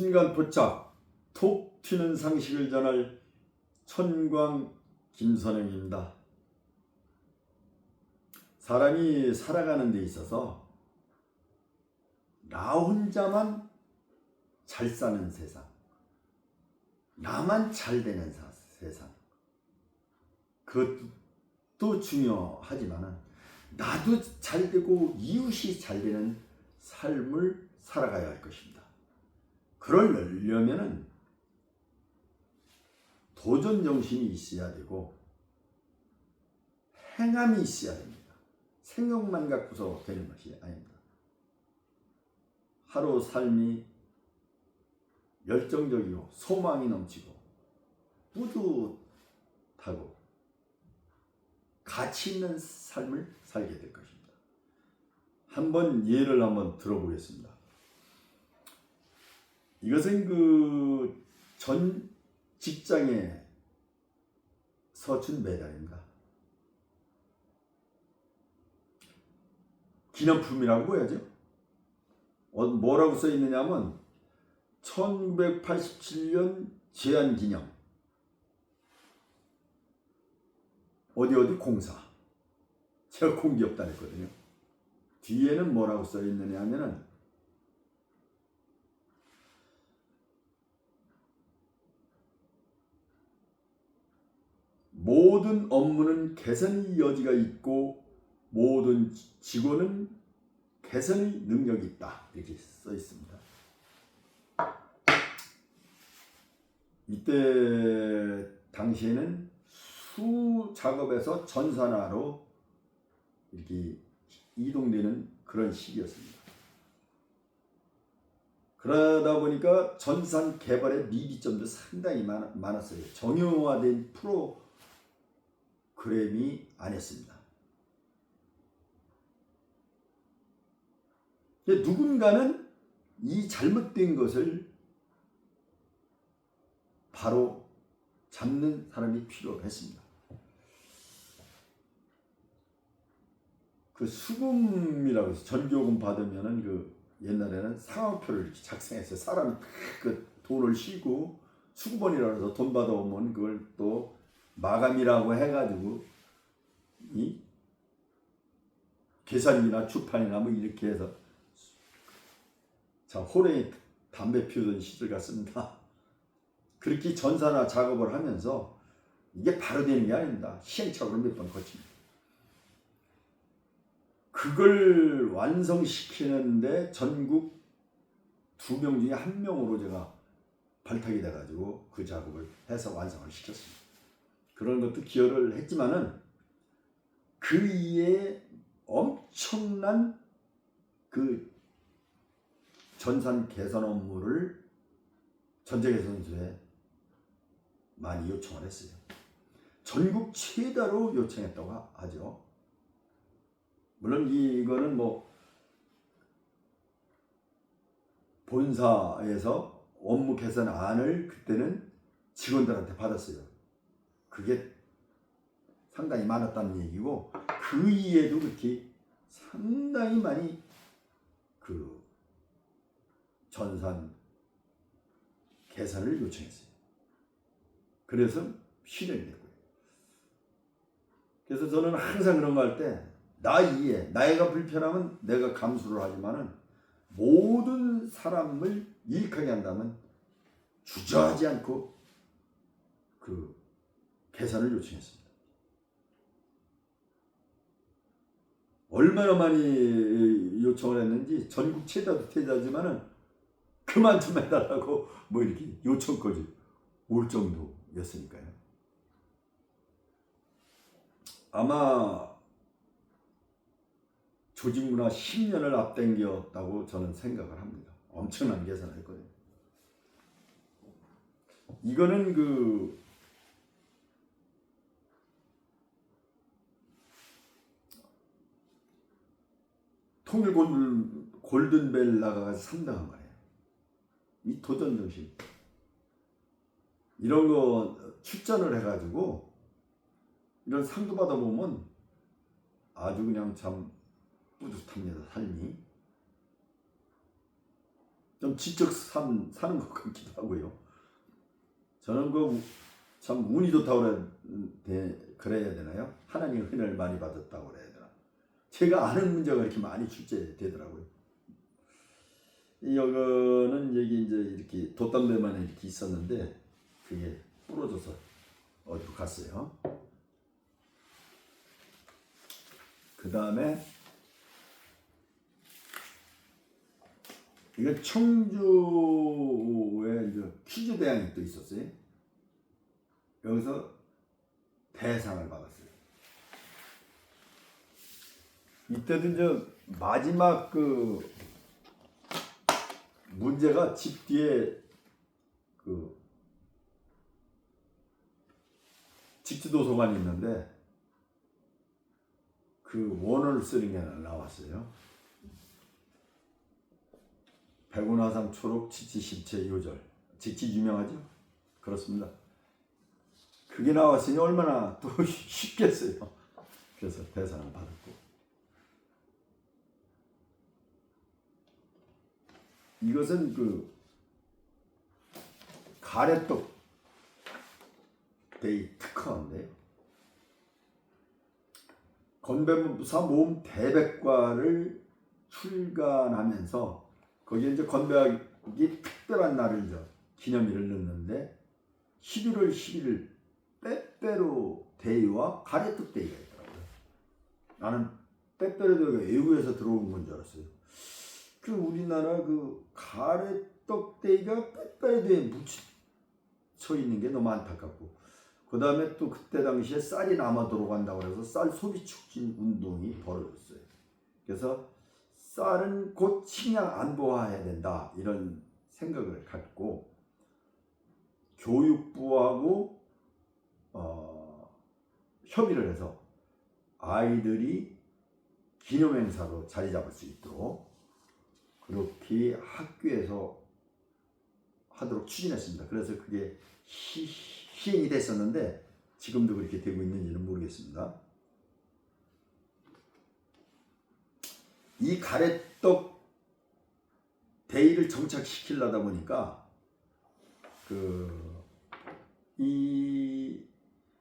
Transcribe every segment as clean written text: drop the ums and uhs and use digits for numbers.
순간포착 톡 튀는 상식을 전할 천광 김선영입니다. 사람이 살아가는 데 있어서 나 혼자만 잘 사는 세상, 나만 잘 되는 세상, 그것도 중요하지만 나도 잘 되고 이웃이 잘 되는 삶을 살아가야 할 것입니다. 그러려면은 도전 정신이 있어야 되고 행함이 있어야 됩니다. 생각만 갖고서 되는 것이 아닙니다. 하루 삶이 열정적이고 소망이 넘치고 뿌듯하고 가치 있는 삶을 살게 될 것입니다. 한번 예를 한번 들어보겠습니다. 이것은 그 전 직장에 서춘 메달입니다. 기념품이라고 해야죠. 뭐라고 써 있느냐면 1987년 제안기념 어디 공사, 제가 공기업다 했거든요. 뒤에는 뭐라고 써 있느냐 하면은 모든 업무는 개선의 여지가 있고 모든 직원은 개선의 능력이 있다, 이렇게 써 있습니다. 이때 당시에는 수 작업에서 전산화로 이렇게 이동되는 그런 시기였습니다. 그러다 보니까 전산 개발의 미비점도 상당히 많았어요. 정형화된 프로그램이 아니었습니다. 누군가는 이 잘못된 것을 바로 잡는 사람이 필요했습니다. 그 수금이라고 해서 전교금 받으면은 그 옛날에는 상황표를 이렇게 작성했어요. 사람이 그 돈을 쉬고 수급원이라고 해서 돈 받아오면 그걸 또 마감이라고 해가지고 이 계산기나 주판이나 뭐 이렇게 해서 자 호랭이 담배 피우던 시절 같습니다. 그렇게 전산화 작업을 하면서 이게 바로 되는 게 아닙니다. 시행착오를 몇 번 거칩니다. 그걸 완성시키는데 전국 2명 중에 1명으로 제가 발탁이 돼가지고 그 작업을 해서 완성을 시켰습니다. 그런 것도 기여를 했지만은 그 이에 엄청난 그 전산 개선 업무를 전자개선소에 많이 요청을 했어요. 전국 최다로 요청했다고 하죠. 물론 이거는 뭐 본사에서 업무 개선안을 그때는 직원들한테 받았어요. 그게 상당히 많았다는 얘기고 그 이에도 그렇게 상당히 많이 그 전산 개선을 요청했어요. 그래서 실현이 됐고요. 그래서 저는 항상 그런 거 할 때 나 이해, 나이가 불편하면 내가 감수를 하지만은 모든 사람을 유익하게 한다면 주저하지 않고 그 개선을 요청했습니다. 얼마나 많이 요청을 했는지 전국 최다도 최다지만은 그만 좀 해달라고 뭐 이렇게 요청까지 올 정도였으니까요. 아마 조직문화 10년을 앞당겼다고 저는 생각을 합니다. 엄청난 개선을 했거든요. 이거는 그 통일 골든벨 나가서 3등한 거예요. 이 도전정신 이런 거 출전을 해가지고 이런 상도 받아보면 아주 그냥 참 뿌듯합니다. 삶이. 좀 지적 사는 것 같기도 하고요. 저는 그 참 운이 좋다고 그래야 되나요? 하나님 은혜를 많이 받았다고 그래야 되나? 제가 아는 문제가 이렇게 많이 출제되더라고요. 이거는 여기 이제 이렇게 돛담배만 이렇게 있었는데 그게 부러져서 어디로 갔어요. 그 다음에 이건 청주에 이제 퀴즈 대항이 또 있었어요. 여기서 대상을 받았어요. 이때도 이제 마지막 그 문제가 집 뒤에 그 집지도서관이 있는데 그 원어를 쓰는 게 나왔어요. 백운화상 초록 지치심체 요절. 직지 유명하죠? 그렇습니다. 그게 나왔으니 얼마나 또 쉽겠어요. 그래서 대상을 받았고. 이것은 그 가래떡 데이 특허인데요. 건배사 모음 대백과를 출간하면서 거기에 이제 건배학이 특별한 날을 기념일을 넣는데 11월 11일 빼빼로 데이와 가래떡 데이가 있더라고요. 나는 빼빼로 데이가 외국에서 들어온 건 줄 알았어요. 그 우리나라 그 가래떡 데이가 빼빼로 데이에 묻혀 있는 게 너무 안타깝고, 그 다음에 또 그때 당시에 쌀이 남아 들어간다고 해서 쌀 소비 촉진 운동이 벌어졌어요. 그래서 쌀은 곧 식량 안보화해야 된다 이런 생각을 갖고 교육부하고 협의를 해서 아이들이 기념행사로 자리 잡을 수 있도록 그렇게 학교에서 하도록 추진했습니다. 그래서 그게 시행이 됐었는데 지금도 그렇게 되고 있는지는 모르겠습니다. 이 가래떡 데이를 정착시키려다 보니까 이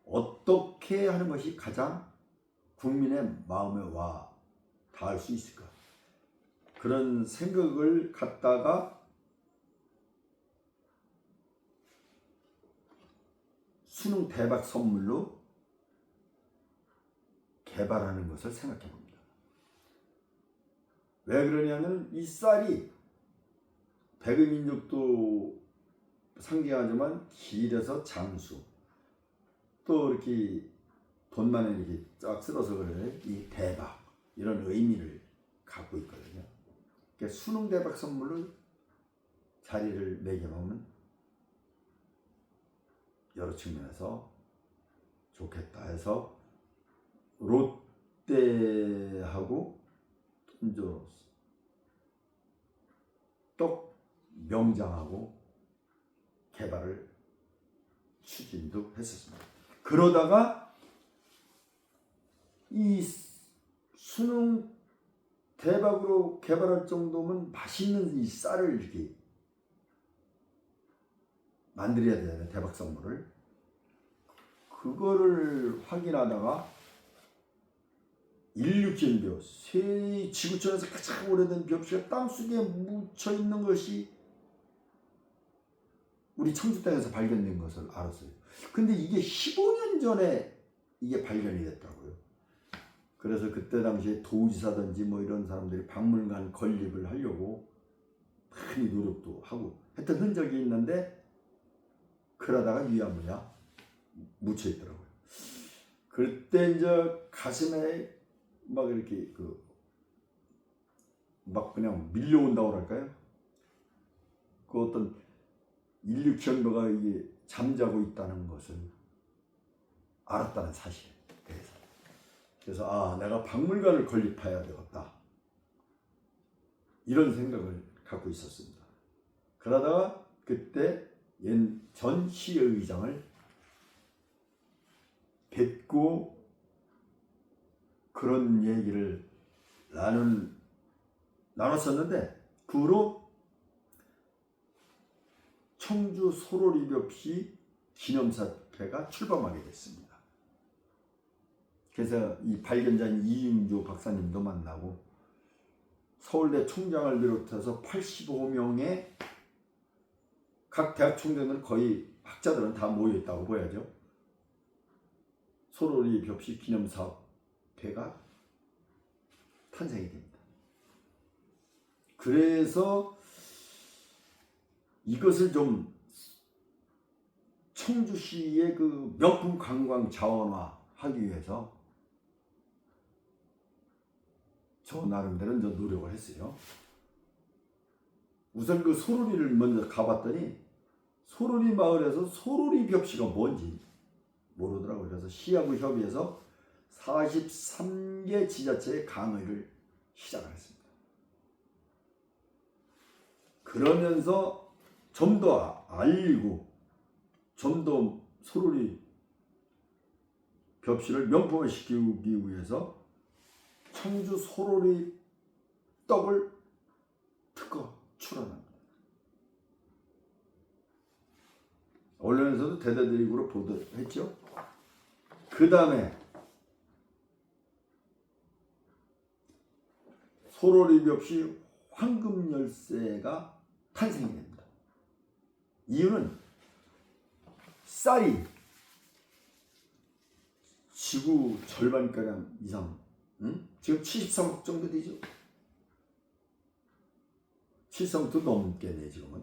어떻게 하는 것이 가장 국민의 마음에 와 닿을 수 있을까, 그런 생각을 갖다가 수능 대박 선물로 개발하는 것을 생각해 봅니다. 왜 그러냐면 이 쌀이 백의민족도 상징하지만 길에서 장수, 또 이렇게 돈 많이 이렇게 쫙 쓸어서 그래 이 대박 이런 의미를 갖고 있거든요. 그러니까 수능 대박 선물로 자리를 매겨놓으면 여러 측면에서 좋겠다 해서 롯데하고 이제 떡 명장하고 개발을 추진도 했었습니다. 그러다가 이 수능 대박으로 개발할 정도면 맛있는 이 쌀을 이렇게 만들어야 되잖아요. 대박 선물을. 그거를 확인하다가 인류견벼, 새 지구촌에서 가장 오래된 벽지가 땅속에 묻혀 있는 것이 우리 청주 땅에서 발견된 것을 알았어요. 근데 이게 15년 전에 이게 발견이 됐더라고요. 그래서 그때 당시에 도지사든지 뭐 이런 사람들이 박물관 건립을 하려고 많이 노력도 하고 했던 흔적이 있는데, 그러다가 유야무야 묻혀 있더라고요. 그때 이제 가슴에 막 이렇게 막 그냥 밀려온다고 할까요? 그 어떤 인류 경보가 이게 잠자고 있다는 것을 알았다는 사실에 대해서. 그래서 내가 박물관을 건립해야 되겠다 이런 생각을 갖고 있었습니다. 그러다가 그때 전 시의장을 뵙고 그런 얘기를 나눴었는데, 그 후로 청주 소로리벽시 기념사회가 출범하게 됐습니다. 그래서 이 발견자인 이윤주 박사님도 만나고 서울대 총장을 비롯해서 85명의 각 대학 총장들 거의 학자들은 다 모여있다고 보여야죠. 소로리벽시 기념사회가 탄생이 됩니다. 그래서 이것을 좀 청주시의 그 명품 관광 자원화하기 위해서 저 나름대로 저 노력을 했어요. 우선 그 소로리를 먼저 가봤더니 소로리 마을에서 소로리벽시가 뭔지 모르더라고요. 그래서 시하고 협의해서 43개 지자체의 강의를 시작을 했습니다. 그러면서 좀 더 알리고 좀 더 소로리 벽시를 명품화 시키기 위해서 청주 소로리 떡을 특허 출원합니다. 언론에서도 대대적으로 보도했죠. 그 다음에 소로리벽시 황금열쇠가 탄생이 됩니다. 이유는 쌀이 지구 절반가량 이상, 지금 73억 정도 되죠. 73억도 넘겠네 지금은.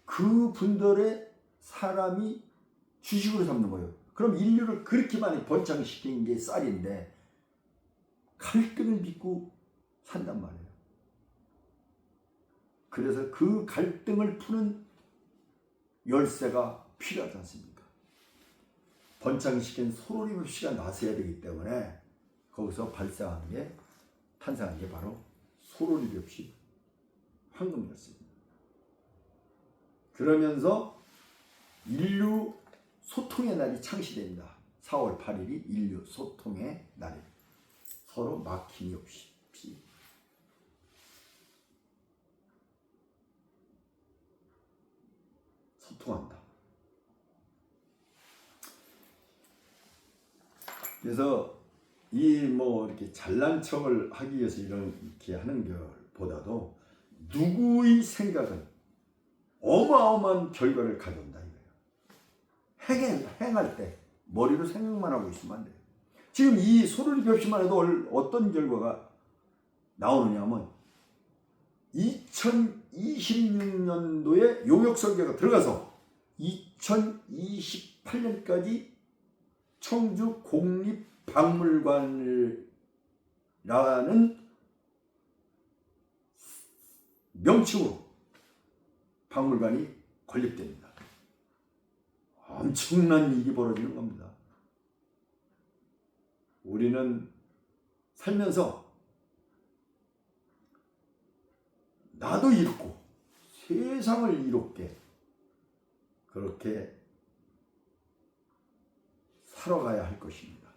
그 분들의 사람이 주식으로 삼는 거예요. 그럼 인류를 그렇게 많이 번창시킨 게 쌀인데 갈등을 빚고 산단 말이에요. 그래서 그 갈등을 푸는 열쇠가 필요하지 않습니까? 번창시킨 소로리벽시가 나서야 되기 때문에 거기서 발생하는 게 탄생한 게 바로 소로리벽시 황금열쇠입니다. 그러면서 인류 소통의 날이 창시됩니다. 4월 8일이 인류 소통의 날이에요. 서로 막힘이 없이 소통한다. 그래서 이 뭐 이렇게 잘난 척을 하기 위해서 이렇게 하는 것보다도 누구의 생각은 어마어마한 결과를 가져온다 이거예요. 행할 때 머리로 생각만 하고 있으면 안 돼요. 지금 이 소로리벽시만 해도 어떤 결과가 나오느냐면 2026년도에 용역설계가 들어가서 2028년까지 청주 국립박물관이라는 명칭으로 박물관이 건립됩니다. 엄청난 일이 벌어지는 겁니다. 우리는 살면서 나도 이롭고 세상을 이롭게 그렇게 살아가야 할 것입니다.